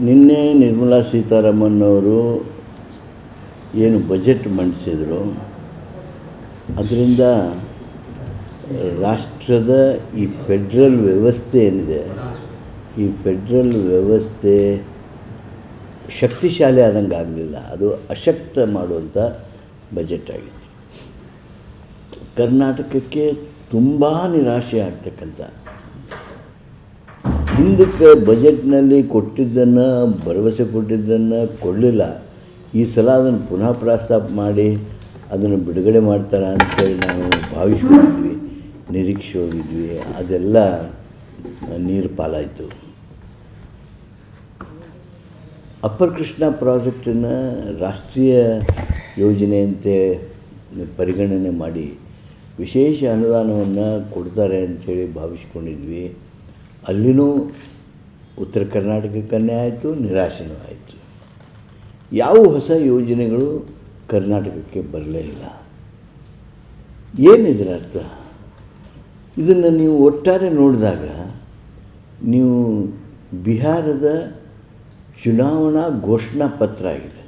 ನಿನ್ನೆ ನಿರ್ಮಲಾ ಸೀತಾರಾಮನ್ ಅವರು ಏನು ಬಜೆಟ್ ಮಂಡಿಸಿದರು, ಅದರಿಂದ ರಾಷ್ಟ್ರದ ಈ ಫೆಡ್ರಲ್ ವ್ಯವಸ್ಥೆ ಏನಿದೆ, ಈ ಫೆಡ್ರಲ್ ವ್ಯವಸ್ಥೆ ಶಕ್ತಿಶಾಲಿ ಆದಂಗೆ ಆಗಲಿಲ್ಲ, ಅದು ಅಶಕ್ತ ಮಾಡುವಂಥ ಬಜೆಟ್ ಆಗಿದೆ. ಕರ್ನಾಟಕಕ್ಕೆ ತುಂಬ ನಿರಾಶೆ ಆಗ್ತಕ್ಕಂಥ, ಹಿಂದಕ್ಕೆ ಬಜೆಟ್ನಲ್ಲಿ ಕೊಟ್ಟಿದ್ದನ್ನು, ಭರವಸೆ ಕೊಟ್ಟಿದ್ದನ್ನು ಕೊಡಲಿಲ್ಲ. ಈ ಸಲ ಅದನ್ನು ಪುನಃ ಪ್ರಸ್ತಾಪ ಮಾಡಿ ಅದನ್ನು ಬಿಡುಗಡೆ ಮಾಡ್ತಾರೆ ಅಂತೇಳಿ ನಾವು ಭಾವಿಸ್ಕೊಂಡಿದ್ವಿ, ನಿರೀಕ್ಷೆ ಹೋಗಿದ್ವಿ. ಅದೆಲ್ಲ ನೀರು ಪಾಲಾಯಿತು. ಅಪ್ಪರ್ ಕೃಷ್ಣ ಪ್ರಾಜೆಕ್ಟನ್ನು ರಾಷ್ಟ್ರೀಯ ಯೋಜನೆಯಂತೆ ಪರಿಗಣನೆ ಮಾಡಿ ವಿಶೇಷ ಅನುದಾನವನ್ನು ಕೊಡ್ತಾರೆ ಅಂಥೇಳಿ ಭಾವಿಸ್ಕೊಂಡಿದ್ವಿ. ಅಲ್ಲಿನೂ ಉತ್ತರ ಕರ್ನಾಟಕಕ್ಕನ್ನೇ ಆಯಿತು, ನಿರಾಶೆನೂ ಆಯಿತು. ಯಾವ ಹೊಸ ಯೋಜನೆಗಳು ಕರ್ನಾಟಕಕ್ಕೆ ಬರಲೇ ಇಲ್ಲ. ಏನಿದ್ರ ಅರ್ಥ? ಇದನ್ನು ನೀವು ಒಟ್ಟಾರೆ ನೋಡಿದಾಗ ನೀವು ಬಿಹಾರದ ಚುನಾವಣಾ ಘೋಷಣಾ ಪತ್ರ ಆಗಿದೆ.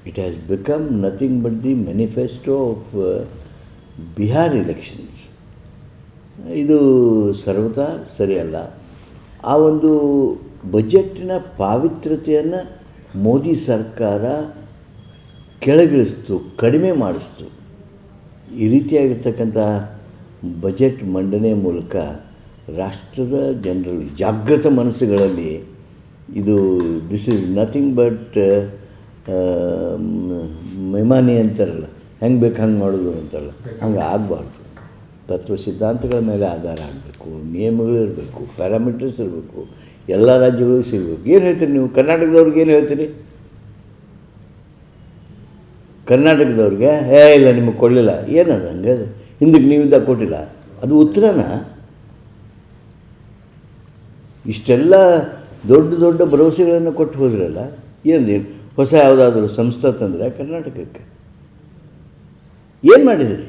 It has become nothing but the manifesto of Bihar elections. ಇದು ಸರ್ವತಾ ಸರಿಯಲ್ಲ. ಆ ಒಂದು ಬಜೆಟ್ಟಿನ ಪಾವಿತ್ರ್ಯತೆಯನ್ನು ಮೋದಿ ಸರ್ಕಾರ ಕೆಳಗಿಳಿಸ್ತು, ಕಡಿಮೆ ಮಾಡಿಸ್ತು. ಈ ರೀತಿಯಾಗಿರ್ತಕ್ಕಂಥ ಬಜೆಟ್ ಮಂಡನೆ ಮೂಲಕ ರಾಷ್ಟ್ರದ ಜನರಲ್ಲಿ, ಜಾಗೃತ ಮನಸ್ಸುಗಳಲ್ಲಿ ಇದು ದಿಸ್ ಈಸ್ ನಥಿಂಗ್ ಬಟ್ ಮೆಮಾನಿ ಅಂತಾರಲ್ಲ, ಹೆಂಗೆ ಬೇಕು ಹಂಗೆ ಮಾಡೋದು ಅಂತಾರಲ್ಲ, ಹಂಗೆ ಆಗಬಾರ್ದು. ತತ್ವ ಸಿದ್ಧಾಂತಗಳ ಮೇಲೆ ಆಧಾರ ಆಗಬೇಕು, ನಿಯಮಗಳು ಇರಬೇಕು, ಪ್ಯಾರಾಮೀಟರ್ಸ್ ಇರಬೇಕು, ಎಲ್ಲ ರಾಜ್ಯಗಳಿಗೂ ಸಿಗಬೇಕು. ಏನು ಹೇಳ್ತೀರಿ ನೀವು ಕರ್ನಾಟಕದವ್ರಿಗೆ? ಏನು ಹೇಳ್ತೀರಿ ಕರ್ನಾಟಕದವ್ರಿಗೆ? ಇಲ್ಲ ನಿಮಗೆ ಕೊಡಲಿಲ್ಲ, ಏನದು ಹಂಗೆ? ಹಿಂದಕ್ಕೆ ನೀವಿದ್ದಾಗ ಕೊಟ್ಟಿಲ್ಲ, ಅದು ಉತ್ತರನ? ಇಷ್ಟೆಲ್ಲ ದೊಡ್ಡ ದೊಡ್ಡ ಭರವಸೆಗಳನ್ನು ಕೊಟ್ಟು ಹೋದ್ರಲ್ಲ, ಏನು ಹೊಸ ಯಾವುದಾದ್ರೂ ಸಂಸ್ಥೆ ತಂದರೆ ಕರ್ನಾಟಕಕ್ಕೆ? ಏನು ಮಾಡಿದಿರಿ?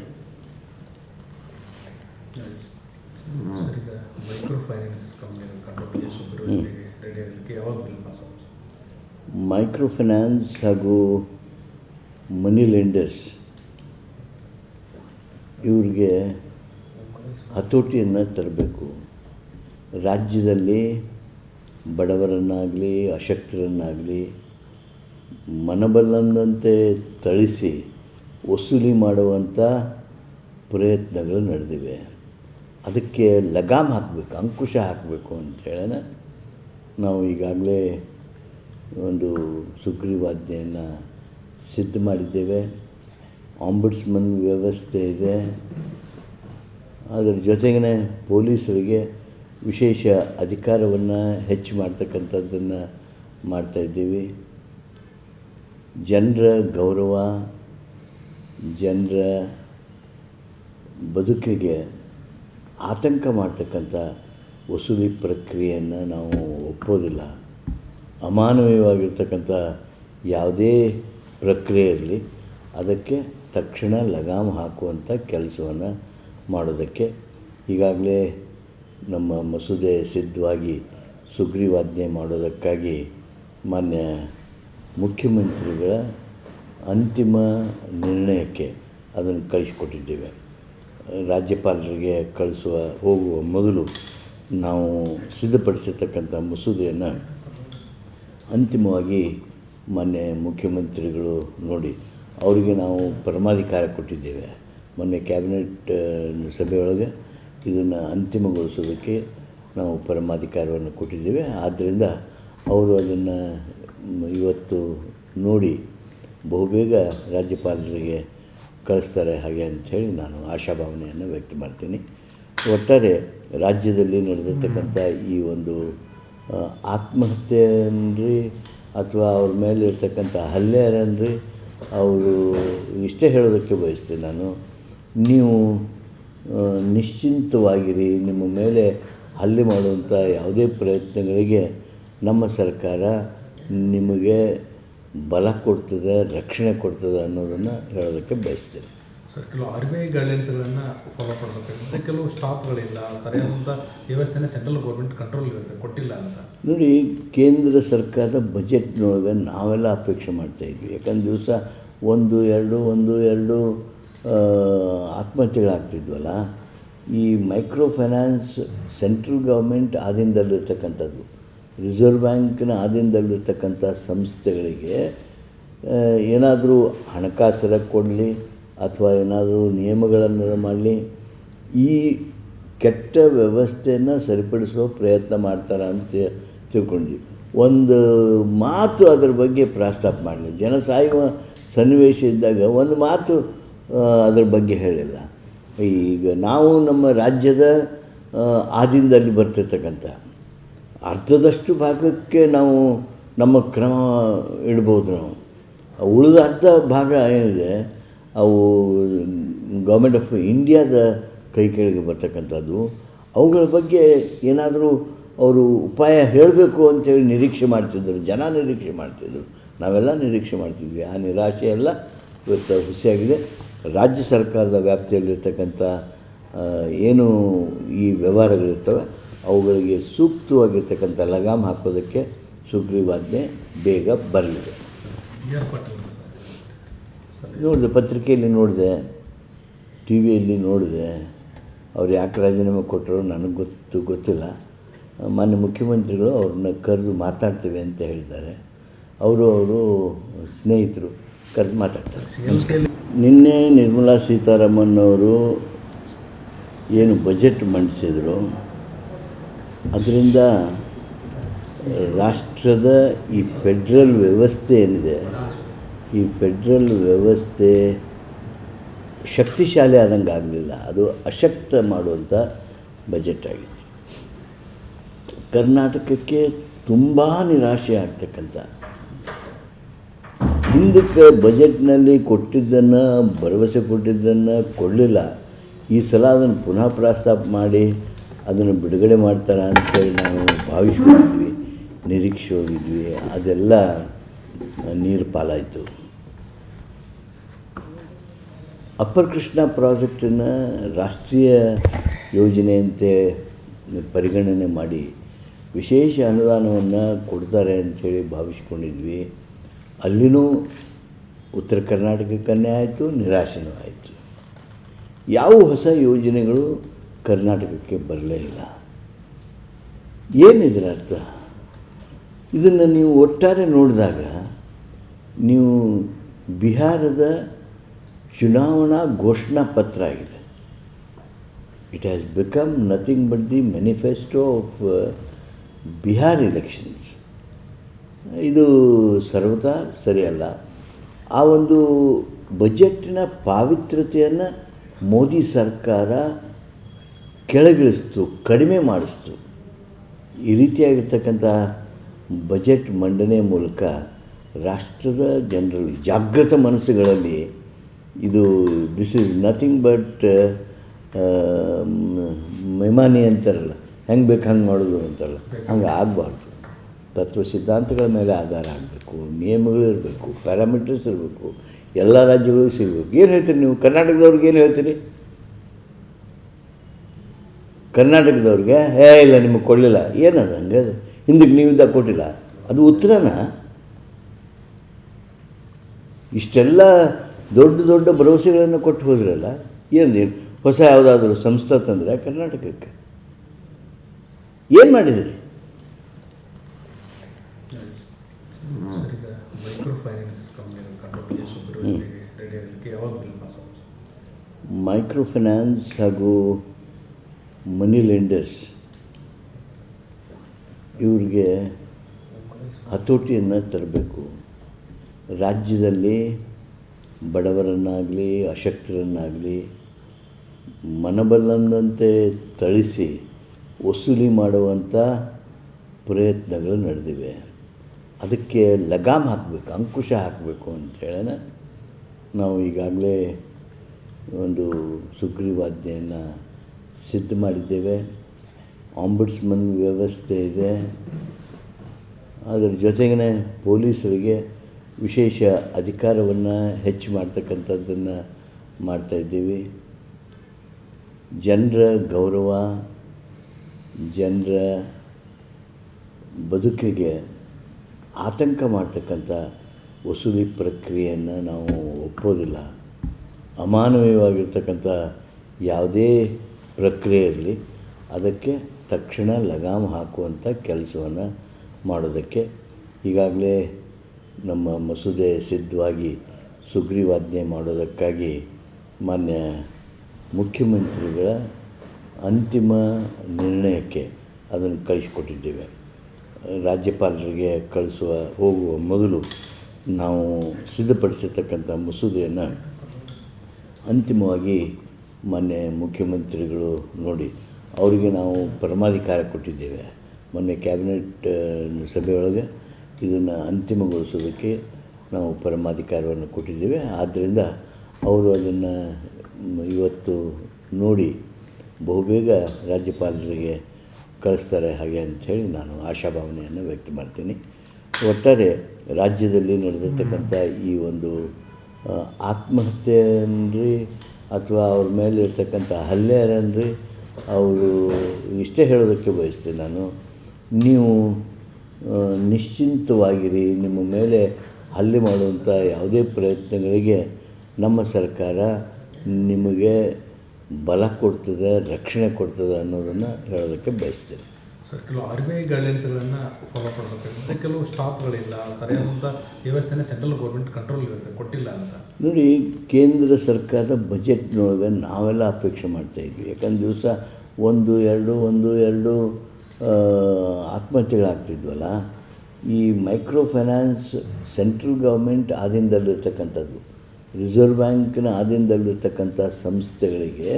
ಮೈಕ್ರೋ ಫೈನಾನ್ಸ್ ಹಾಗೂ ಮನಿ ಲೆಂಡರ್ಸ್ ಇವ್ರಿಗೆ ಹತೋಟಿಯನ್ನು ತರಬೇಕು. ರಾಜ್ಯದಲ್ಲಿ ಬಡವರನ್ನಾಗಲಿ ಅಶಕ್ತರನ್ನಾಗಲಿ ಮನಬಲ್ಲಂದಂತೆ ಥಳಿಸಿ ವಸೂಲಿ ಮಾಡುವಂಥ ಪ್ರಯತ್ನಗಳು ನಡೆದಿವೆ. ಅದಕ್ಕೆ ಲಗಾಮ್ ಹಾಕಬೇಕು, ಅಂಕುಶ ಹಾಕಬೇಕು ಅಂಥೇಳನ ನಾವು ಈಗಾಗಲೇ ಒಂದು ಸುಗ್ರೀವಾಜ್ಞೆಯನ್ನು ಸಿದ್ಧ ಮಾಡಿದ್ದೇವೆ. ಆಂಬುಡ್ಸ್ಮನ್ ವ್ಯವಸ್ಥೆ ಇದೆ. ಅದರ ಜೊತೆಗೇ ಪೊಲೀಸರಿಗೆ ವಿಶೇಷ ಅಧಿಕಾರವನ್ನು ಹೆಚ್ಚು ಮಾಡ್ತಕ್ಕಂಥದ್ದನ್ನು ಮಾಡ್ತಾಯಿದ್ದೀವಿ. ಜನರ ಗೌರವ, ಜನರ ಬದುಕಿಗೆ ಆತಂಕ ಮಾಡ್ತಕ್ಕಂಥ ವಸೂಲಿ ಪ್ರಕ್ರಿಯೆಯನ್ನು ನಾವು ಒಪ್ಪೋದಿಲ್ಲ. ಅಮಾನವೀಯವಾಗಿರ್ತಕ್ಕಂಥ ಯಾವುದೇ ಪ್ರಕ್ರಿಯೆ ಇರಲಿ, ಅದಕ್ಕೆ ತಕ್ಷಣ ಲಗಾಮ್ ಹಾಕುವಂಥ ಕೆಲಸವನ್ನು ಮಾಡೋದಕ್ಕೆ ಈಗಾಗಲೇ ನಮ್ಮ ಮಸೂದೆ ಸಿದ್ಧವಾಗಿ ಸುಗ್ರೀವಾಜ್ಞೆ ಮಾಡೋದಕ್ಕಾಗಿ ಮಾನ್ಯ ಮುಖ್ಯಮಂತ್ರಿಗಳ ಅಂತಿಮ ನಿರ್ಣಯಕ್ಕೆ ಅದನ್ನು ಕಳಿಸಿಕೊಟ್ಟಿದ್ದೇವೆ. ರಾಜ್ಯಪಾಲರಿಗೆ ಹೋಗುವ ಮೊದಲು ನಾವು ಸಿದ್ಧಪಡಿಸಿರ್ತಕ್ಕಂಥ ಮಸೂದೆಯನ್ನು ಅಂತಿಮವಾಗಿ ಮೊನ್ನೆ ಮುಖ್ಯಮಂತ್ರಿಗಳು ನೋಡಿ ಅವರಿಗೆ ನಾವು ಪರಮಾಧಿಕಾರ ಕೊಟ್ಟಿದ್ದೇವೆ. ಮೊನ್ನೆ ಕ್ಯಾಬಿನೆಟ್ ಸಭೆಯೊಳಗೆ ಇದನ್ನು ಅಂತಿಮಗೊಳಿಸೋದಕ್ಕೆ ನಾವು ಪರಮಾಧಿಕಾರವನ್ನು ಕೊಟ್ಟಿದ್ದೇವೆ. ಆದ್ದರಿಂದ ಅವರು ಅದನ್ನು ಇವತ್ತು ನೋಡಿ ಬಹುಬೇಗ ರಾಜ್ಯಪಾಲರಿಗೆ ಕಳಿಸ್ತಾರೆ ಹಾಗೆ ಅಂಥೇಳಿ ನಾನು ಆಶಾಭಾವನೆಯನ್ನು ವ್ಯಕ್ತ ಮಾಡ್ತೀನಿ. ಒಟ್ಟಾರೆ ರಾಜ್ಯದಲ್ಲಿ ನಡೆದಿರ್ತಕ್ಕಂಥ ಈ ಒಂದು ಆತ್ಮಹತ್ಯೆ ಅನ್ರಿ ಅಥವಾ ಅವ್ರ ಮೇಲೆ ಇರ್ತಕ್ಕಂಥ ಹಲ್ಲೆ ಅನ್ರಿ, ಅವರು ಇಷ್ಟೇ ಹೇಳೋದಕ್ಕೆ ಬಯಸ್ತೀನಿ ನಾನು, ನೀವು ನಿಶ್ಚಿಂತವಾಗಿರಿ. ನಿಮ್ಮ ಮೇಲೆ ಹಲ್ಲೆ ಮಾಡುವಂಥ ಯಾವುದೇ ಪ್ರಯತ್ನಗಳಿಗೆ ನಮ್ಮ ಸರ್ಕಾರ ನಿಮಗೆ ಬಲ ಕೊಡ್ತದೆ, ರಕ್ಷಣೆ ಕೊಡ್ತದೆ ಅನ್ನೋದನ್ನು ಹೇಳೋದಕ್ಕೆ ಬಯಸ್ತೀನಿ. ಸರ್, ಕೆಲವು RBI ಗೈಡ್ಲೈನ್ಸ್ಗಳನ್ನು ಫಾಲೋ ಮಾಡಬೇಕಾಗುತ್ತೆ, ಕೆಲವು ಸ್ಟಾಪ್ಗಳಿಲ್ಲ, ಸರಿಯಾದಂಥ ವ್ಯವಸ್ಥೆನೇ ಸೆಂಟ್ರಲ್ ಗೌರ್ಮೆಂಟ್ ಕಂಟ್ರೋಲ್ ಇರುತ್ತೆ, ಕೊಟ್ಟಿಲ್ಲ ಅಂತ. ನೋಡಿ, ಕೇಂದ್ರ ಸರ್ಕಾರದ ಬಜೆಟ್ನೊಳಗೆ ನಾವೆಲ್ಲ ಅಪೇಕ್ಷೆ ಮಾಡ್ತಾಯಿದ್ವಿ. ಯಾಕಂದ್ರೆ ದಿವಸ ಒಂದು ಎರಡು ಆತ್ಮಹತ್ಯೆಗಳಾಗ್ತಿದ್ವಲ್ಲ. ಈ ಮೈಕ್ರೋ ಫೈನಾನ್ಸ್ ಸೆಂಟ್ರಲ್ ಗೌರ್ಮೆಂಟ್ ಆಧೀನದಲ್ಲಿರ್ತಕ್ಕಂಥದ್ದು, ರಿಸರ್ವ್ ಬ್ಯಾಂಕಿನ ಆಧೀನದಲ್ಲಿರ್ತಕ್ಕಂಥ ಸಂಸ್ಥೆಗಳಿಗೆ ಏನಾದರೂ ಹಣಕಾಸರ ಕೊಡಲಿ ಅಥವಾ ಏನಾದರೂ ನಿಯಮಗಳನ್ನು ಮಾಡಲಿ, ಈ ಕೆಟ್ಟ ವ್ಯವಸ್ಥೆಯನ್ನು ಸರಿಪಡಿಸೋ ಪ್ರಯತ್ನ ಮಾಡ್ತಾರೆ ಅಂತ ತಿಳ್ಕೊಂಡ್ವಿ. ಒಂದು ಮಾತು ಅದರ ಬಗ್ಗೆ ಪ್ರಸ್ತಾಪ ಮಾಡಲಿ. ಜನ ಸಾಯುವ ಸನ್ನಿವೇಶ ಇದ್ದಾಗ ಒಂದು ಮಾತು ಅದರ ಬಗ್ಗೆ ಹೇಳಿಲ್ಲ. ಈಗ ನಾವು ನಮ್ಮ ರಾಜ್ಯದ ಆಧೀನದಲ್ಲಿ ಬರ್ತಿರ್ತಕ್ಕಂಥ ಅರ್ಧದಷ್ಟು ಭಾಗಕ್ಕೆ ನಾವು ನಮ್ಮ ಕ್ರಮ ಇಡ್ಬೋದು. ನಾವು ಉಳಿದ ಅರ್ಧ ಭಾಗ ಏನಿದೆ ಅವು ಗೌರ್ಮೆಂಟ್ ಆಫ್ ಇಂಡಿಯಾದ ಕೈ ಕೆಳಗೆ ಬರ್ತಕ್ಕಂಥದ್ದು. ಅವುಗಳ ಬಗ್ಗೆ ಏನಾದರೂ ಅವರು ಉಪಾಯ ಹೇಳಬೇಕು ಅಂತೇಳಿ ನಿರೀಕ್ಷೆ ಮಾಡ್ತಿದ್ದರು, ಜನ ನಿರೀಕ್ಷೆ ಮಾಡ್ತಿದ್ದರು, ನಾವೆಲ್ಲ ನಿರೀಕ್ಷೆ ಮಾಡ್ತಿದ್ವಿ. ಆ ನಿರಾಶೆ ಎಲ್ಲ ಇವತ್ತು ಹುಸಿಯಾಗಿದೆ. ರಾಜ್ಯ ಸರ್ಕಾರದ ವ್ಯಾಪ್ತಿಯಲ್ಲಿರ್ತಕ್ಕಂಥ ಏನು ಈ ವ್ಯವಹಾರಗಳಿರ್ತವೆ ಅವುಗಳಿಗೆ ಸೂಕ್ತವಾಗಿರ್ತಕ್ಕಂಥ ಲಗಾಮ್ ಹಾಕೋದಕ್ಕೆ ಸುಗ್ರೀವಾಜ್ಞೆ ಬೇಗ ಬರಲಿದೆ. ನೋಡಿದೆ, ಪತ್ರಿಕೆಯಲ್ಲಿ ನೋಡಿದೆ, ಟಿ ವಿಯಲ್ಲಿ ನೋಡಿದೆ. ಅವ್ರು ಯಾಕೆ ರಾಜೀನಾಮೆ ಕೊಟ್ಟರು ನನಗೆ ಗೊತ್ತಿಲ್ಲ. ಮಾನ್ಯ ಮುಖ್ಯಮಂತ್ರಿಗಳು ಅವ್ರನ್ನ ಕರೆದು ಮಾತಾಡ್ತೇವೆ ಅಂತ ಹೇಳಿದ್ದಾರೆ. ಅವರು ಸ್ನೇಹಿತರು ಕರೆದು ಮಾತಾಡ್ತಾರೆ. ನಿನ್ನೆ ನಿರ್ಮಲಾ ಸೀತಾರಾಮನ್ ಅವರು ಏನು ಬಜೆಟ್ ಮಂಡಿಸಿದರು, ಅದರಿಂದ ರಾಷ್ಟ್ರದ ಈ ಫೆಡ್ರಲ್ ವ್ಯವಸ್ಥೆ ಏನಿದೆ, ಈ ಫೆಡ್ರಲ್ ವ್ಯವಸ್ಥೆ ಶಕ್ತಿಶಾಲಿ ಆದಂಗೆ ಆಗಲಿಲ್ಲ, ಅದು ಅಶಕ್ತ ಮಾಡುವಂಥ ಬಜೆಟ್ ಆಗಿತ್ತು. ಕರ್ನಾಟಕಕ್ಕೆ ತುಂಬ ನಿರಾಶೆ ಆಗ್ತಕ್ಕಂಥ, ಹಿಂದಕ್ಕೆ ಬಜೆಟ್ನಲ್ಲಿ ಕೊಟ್ಟಿದ್ದನ್ನು, ಭರವಸೆ ಕೊಟ್ಟಿದ್ದನ್ನು ಕೊಡಲಿಲ್ಲ. ಈ ಸಲ ಅದನ್ನು ಪುನಃ ಪ್ರಸ್ತಾಪ ಮಾಡಿ ಅದನ್ನು ಬಿಡುಗಡೆ ಮಾಡ್ತಾರೆ ಅಂತೇಳಿ ನಾವು ಭಾವಿಸ್ಕೊಂಡಿದ್ವಿ, ನಿರೀಕ್ಷೆ ಹೋಗಿದ್ವಿ. ಅದೆಲ್ಲ ನೀರು ಪಾಲಾಯಿತು. ಅಪ್ಪರ್ ಕೃಷ್ಣ ಪ್ರಾಜೆಕ್ಟನ್ನು ರಾಷ್ಟ್ರೀಯ ಯೋಜನೆಯಂತೆ ಪರಿಗಣನೆ ಮಾಡಿ ವಿಶೇಷ ಅನುದಾನವನ್ನು ಕೊಡ್ತಾರೆ ಅಂಥೇಳಿ ಭಾವಿಸ್ಕೊಂಡಿದ್ವಿ. ಅಲ್ಲಿನೂ ಉತ್ತರ ಕರ್ನಾಟಕಕ್ಕನ್ನೇ ಆಯಿತು, ನಿರಾಶೆನೂ ಆಯಿತು. ಯಾವ ಹೊಸ ಯೋಜನೆಗಳು ಕರ್ನಾಟಕಕ್ಕೆ ಬರಲೇ ಇಲ್ಲ. ಏನಿದ್ರ ಅರ್ಥ? ಇದನ್ನು ನೀವು ಒಟ್ಟಾರೆ ನೋಡಿದಾಗ ನೀವು ಬಿಹಾರದ ಚುನಾವಣಾ ಘೋಷಣಾ ಪತ್ರ ಆಗಿದೆ. It has become nothing but the manifesto of Bihar elections. ಇದು ಸರ್ವತಾ ಸರಿಯಲ್ಲ. ಆ ಒಂದು ಬಜೆಟ್ಟಿನ ಪಾವಿತ್ರ್ಯತೆಯನ್ನು ಮೋದಿ ಸರ್ಕಾರ ಕೆಳಗಿಳಿಸ್ತು, ಕಡಿಮೆ ಮಾಡಿಸ್ತು. ಈ ರೀತಿಯಾಗಿರ್ತಕ್ಕಂಥ ಬಜೆಟ್ ಮಂಡನೆ ಮೂಲಕ ರಾಷ್ಟ್ರದ ಜನರಲ್ಲಿ, ಜಾಗೃತ ಮನಸ್ಸುಗಳಲ್ಲಿ ಇದು ದಿಸ್ ಈಸ್ ನಥಿಂಗ್ ಬಟ್ ಮೆಮಾನಿ ಅಂತಾರಲ್ಲ, ಹೆಂಗೆ ಬೇಕು ಹಂಗೆ ಮಾಡೋದು ಅಂತಾರಲ್ಲ, ಹಂಗೆ ಆಗಬಾರ್ದು. ತತ್ವ ಸಿದ್ಧಾಂತಗಳ ಮೇಲೆ ಆಧಾರ ಆಗಬೇಕು, ನಿಯಮಗಳು ಇರಬೇಕು, ಪ್ಯಾರಾಮೀಟರ್ಸ್ ಇರಬೇಕು, ಎಲ್ಲ ರಾಜ್ಯಗಳಿಗೂ ಸಿಗಬೇಕು. ಏನು ಹೇಳ್ತೀರಿ ನೀವು? ಕರ್ನಾಟಕದವ್ರಿಗೆ ಏನು ಹೇಳ್ತೀರಿ? ಕರ್ನಾಟಕದವ್ರಿಗೆ ಇಲ್ಲ ನಿಮಗೆ ಕೊಡಲಿಲ್ಲ, ಏನದು ಹಂಗೆ? ಹಿಂದಕ್ಕೆ ನೀವಿದ್ದ ಕೊಟ್ಟಿಲ್ಲ, ಅದು ಉತ್ತರನ? ಇಷ್ಟೆಲ್ಲ ದೊಡ್ಡ ದೊಡ್ಡ ಭರವಸೆಗಳನ್ನು ಕೊಟ್ಟು ಹೋದ್ರಲ್ಲ, ಏನು ಹೊಸ ಯಾವುದಾದ್ರೂ ಸಂಸ್ಥೆ ತಂದರೆ ಕರ್ನಾಟಕಕ್ಕೆ ಏನು ಮಾಡಿದ್ರಿ? ಮೈಕ್ರೋ ಫೈನಾನ್ಸ್ ಹಾಗೂ ಮನಿ ಲೆಂಡರ್ಸ್ ಇವ್ರಿಗೆ ಹತೋಟಿಯನ್ನು ತರಬೇಕು. ರಾಜ್ಯದಲ್ಲಿ ಬಡವರನ್ನಾಗಲಿ ಅಶಕ್ತರನ್ನಾಗಲಿ ಮನಬಲ್ಲಂದಂತೆ ಥಳಿಸಿ ವಸೂಲಿ ಮಾಡುವಂಥ ಪ್ರಯತ್ನಗಳು ನಡೆದಿವೆ. ಅದಕ್ಕೆ ಲಗಾಮ್ ಹಾಕಬೇಕು, ಅಂಕುಶ ಹಾಕಬೇಕು ಅಂಥೇಳಿ ನಾವು ಈಗಾಗಲೇ ಒಂದು ಸುಗ್ರೀವಾಜ್ಞೆಯನ್ನು ಸಿದ್ಧ ಮಾಡಿದ್ದೇವೆ. ಆಂಬುಡ್ಸ್ಮನ್ ವ್ಯವಸ್ಥೆ ಇದೆ. ಅದರ ಜೊತೆಗೇ ಪೊಲೀಸರಿಗೆ ವಿಶೇಷ ಅಧಿಕಾರವನ್ನು ಹೆಚ್ಚು ಮಾಡ್ತಕ್ಕಂಥದ್ದನ್ನು ಮಾಡ್ತಾಯಿದ್ದೀವಿ. ಜನರ ಗೌರವ, ಜನರ ಬದುಕಿಗೆ ಆತಂಕ ಮಾಡ್ತಕ್ಕಂಥ ವಸೂಲಿ ಪ್ರಕ್ರಿಯೆಯನ್ನು ನಾವು ಒಪ್ಪೋದಿಲ್ಲ. ಅಮಾನವೀಯವಾಗಿರ್ತಕ್ಕಂಥ ಯಾವುದೇ ಪ್ರಕ್ರಿಯೆ ಇರಲಿ, ಅದಕ್ಕೆ ತಕ್ಷಣ ಲಗಾಮ್ ಹಾಕುವಂಥ ಕೆಲಸವನ್ನು ಮಾಡೋದಕ್ಕೆ ಈಗಾಗಲೇ ನಮ್ಮ ಮಸೂದೆ ಸಿದ್ಧವಾಗಿ ಸುಗ್ರೀವಾಜ್ಞೆ ಮಾಡೋದಕ್ಕಾಗಿ ಮಾನ್ಯ ಮುಖ್ಯಮಂತ್ರಿಗಳ ಅಂತಿಮ ನಿರ್ಣಯಕ್ಕೆ ಅದನ್ನು ಕಳಿಸ್ಕೊಟ್ಟಿದ್ದೇವೆ. ರಾಜ್ಯಪಾಲರಿಗೆ ಹೋಗುವ ಮೊದಲು ನಾವು ಸಿದ್ಧಪಡಿಸಿರ್ತಕ್ಕಂಥ ಮಸೂದೆಯನ್ನು ಅಂತಿಮವಾಗಿ ಮೊನ್ನೆ ಮುಖ್ಯಮಂತ್ರಿಗಳು ನೋಡಿ ಅವರಿಗೆ ನಾವು ಪರಮಾಧಿಕಾರ ಕೊಟ್ಟಿದ್ದೇವೆ. ಮೊನ್ನೆ ಕ್ಯಾಬಿನೆಟ್ ಸಭೆಯೊಳಗೆ ಇದನ್ನು ಅಂತಿಮಗೊಳಿಸೋದಕ್ಕೆ ನಾವು ಪರಮಾಧಿಕಾರವನ್ನು ಕೊಟ್ಟಿದ್ದೇವೆ. ಆದ್ದರಿಂದ ಅವರು ಅದನ್ನು ಇವತ್ತು ನೋಡಿ ಬಹುಬೇಗ ರಾಜ್ಯಪಾಲರಿಗೆ ಕಳಿಸ್ತಾರೆ ಹಾಗೆ ಅಂಥೇಳಿ ನಾನು ಆಶಾಭಾವನೆಯನ್ನು ವ್ಯಕ್ತ ಮಾಡ್ತೀನಿ. ಒಟ್ಟಾರೆ ರಾಜ್ಯದಲ್ಲಿ ನಡೆದಿರ್ತಕ್ಕಂಥ ಈ ಒಂದು ಆತ್ಮಹತ್ಯೆ ಅನ್ರಿ ಅಥವಾ ಅವ್ರ ಮೇಲೆ ಇರ್ತಕ್ಕಂಥ ಹಲ್ಲೆ ಅನ್ರಿ, ಅವರು ಇಷ್ಟೇ ಹೇಳೋದಕ್ಕೆ ಬಯಸ್ತೀನಿ ನಾನು, ನೀವು ನಿಶ್ಚಿಂತವಾಗಿರಿ. ನಿಮ್ಮ ಮೇಲೆ ಹಲ್ಲೆ ಮಾಡುವಂಥ ಯಾವುದೇ ಪ್ರಯತ್ನಗಳಿಗೆ ನಮ್ಮ ಸರ್ಕಾರ ನಿಮಗೆ ಬಲ ಕೊಡ್ತದೆ, ರಕ್ಷಣೆ ಕೊಡ್ತದೆ ಅನ್ನೋದನ್ನು ಹೇಳೋದಕ್ಕೆ ಬಯಸ್ತೇನೆ. ಸರ್, ಕೆಲವು RBI ಗೈಡ್ಲೈನ್ಸ್ಗಳನ್ನು ಫಾಲೋ ಮಾಡಬೇಕಾಗುತ್ತೆ, ಕೆಲವು ಸ್ಟಾಪ್ಗಳಿಲ್ಲ, ಸರಿಯಾದಂಥ ವ್ಯವಸ್ಥೆನೇ ಸೆಂಟ್ರಲ್ ಗೌರ್ಮೆಂಟ್ ಕಂಟ್ರೋಲ್ ಇರುತ್ತೆ, ಕೊಟ್ಟಿಲ್ಲ ಅಂತ. ನೋಡಿ, ಕೇಂದ್ರ ಸರ್ಕಾರದ ಬಜೆಟ್ನೊಳಗೆ ನಾವೆಲ್ಲ ಅಪೇಕ್ಷೆ ಮಾಡ್ತಾಯಿದ್ವಿ. ಯಾಕಂದ್ರೆ ದಿವಸ ಒಂದು ಎರಡು ಆತ್ಮಹತ್ಯೆಗಳಾಗ್ತಿದ್ವಲ್ಲ. ಈ ಮೈಕ್ರೋ ಫೈನಾನ್ಸ್ ಸೆಂಟ್ರಲ್ ಗೌರ್ಮೆಂಟ್ ಆಧೀನದಲ್ಲಿರ್ತಕ್ಕಂಥದ್ದು, ರಿಸರ್ವ್ ಬ್ಯಾಂಕಿನ ಆಧೀನದಲ್ಲಿರ್ತಕ್ಕಂಥ ಸಂಸ್ಥೆಗಳಿಗೆ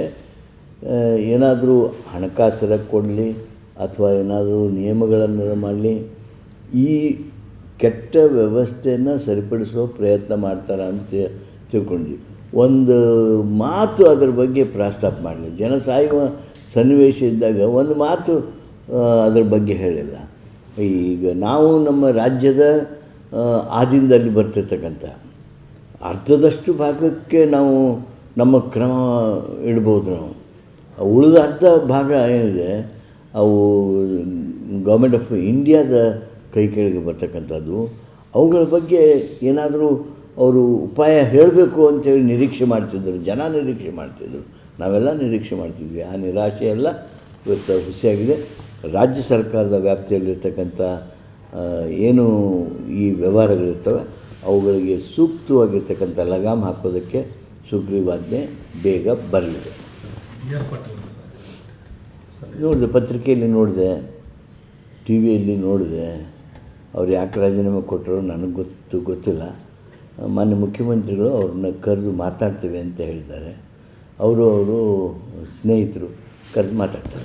ಏನಾದರೂ ಹಣಕಾಸರ ಕೊಡಲಿ ಅಥವಾ ಏನಾದರೂ ನಿಯಮಗಳನ್ನು ಮಾಡಲಿ, ಈ ಕೆಟ್ಟ ವ್ಯವಸ್ಥೆಯನ್ನು ಸರಿಪಡಿಸೋ ಪ್ರಯತ್ನ ಮಾಡ್ತಾರೆ ಅಂತ ತಿಳ್ಕೊಂಡ್ವಿ. ಒಂದು ಮಾತು ಅದರ ಬಗ್ಗೆ ಪ್ರಸ್ತಾಪ ಮಾಡಲಿ. ಜನ ಸಾಯುವ ಸನ್ನಿವೇಶ ಇದ್ದಾಗ ಒಂದು ಮಾತು ಅದರ ಬಗ್ಗೆ ಹೇಳಿಲ್ಲ. ಈಗ ನಾವು ನಮ್ಮ ರಾಜ್ಯದ ಆಧೀನದಲ್ಲಿ ಬರ್ತಿರ್ತಕ್ಕಂಥ ಅರ್ಧದಷ್ಟು ಭಾಗಕ್ಕೆ ನಾವು ನಮ್ಮ ಕ್ರಮ ಇಡ್ಬೋದು. ನಾವು ಉಳಿದ ಅರ್ಧ ಭಾಗ ಏನಿದೆ ಅವು ಗೌರ್ಮೆಂಟ್ ಆಫ್ ಇಂಡಿಯಾದ ಕೈ ಕೆಳಗೆ ಬರ್ತಕ್ಕಂಥದ್ದು. ಅವುಗಳ ಬಗ್ಗೆ ಏನಾದರೂ ಅವರು ಉಪಾಯ ಹೇಳಬೇಕು ಅಂತೇಳಿ ನಿರೀಕ್ಷೆ ಮಾಡ್ತಿದ್ದರು, ಜನ ನಿರೀಕ್ಷೆ ಮಾಡ್ತಿದ್ದರು, ನಾವೆಲ್ಲ ನಿರೀಕ್ಷೆ ಮಾಡ್ತಿದ್ವಿ. ಆ ನಿರಾಶೆ ಎಲ್ಲ ಇವತ್ತು ಹುಸಿಯಾಗಿದೆ. ರಾಜ್ಯ ಸರ್ಕಾರದ ವ್ಯಾಪ್ತಿಯಲ್ಲಿರ್ತಕ್ಕಂಥ ಏನು ಈ ವ್ಯವಹಾರಗಳಿರ್ತವೆ ಅವುಗಳಿಗೆ ಸೂಕ್ತವಾಗಿರ್ತಕ್ಕಂಥ ಲಗಾಮ್ ಹಾಕೋದಕ್ಕೆ ಸುಗ್ರೀವಾಜ್ಞೆ ಬೇಗ ಬರಲಿದೆ. ನೋಡಿದೆ, ಪತ್ರಿಕೆಯಲ್ಲಿ ನೋಡಿದೆ, ಟಿ ವಿಯಲ್ಲಿ ನೋಡಿದೆ. ಅವ್ರು ಯಾಕೆ ರಾಜೀನಾಮೆ ಕೊಟ್ಟರು ನನಗೆ ಗೊತ್ತಿಲ್ಲ. ಮಾನ್ಯ ಮುಖ್ಯಮಂತ್ರಿಗಳು ಅವ್ರನ್ನ ಕರೆದು ಮಾತಾಡ್ತೇವೆ ಅಂತ ಹೇಳಿದ್ದಾರೆ. ಅವರು ಸ್ನೇಹಿತರು ಕರೆದು ಮಾತಾಡ್ತಾರೆ.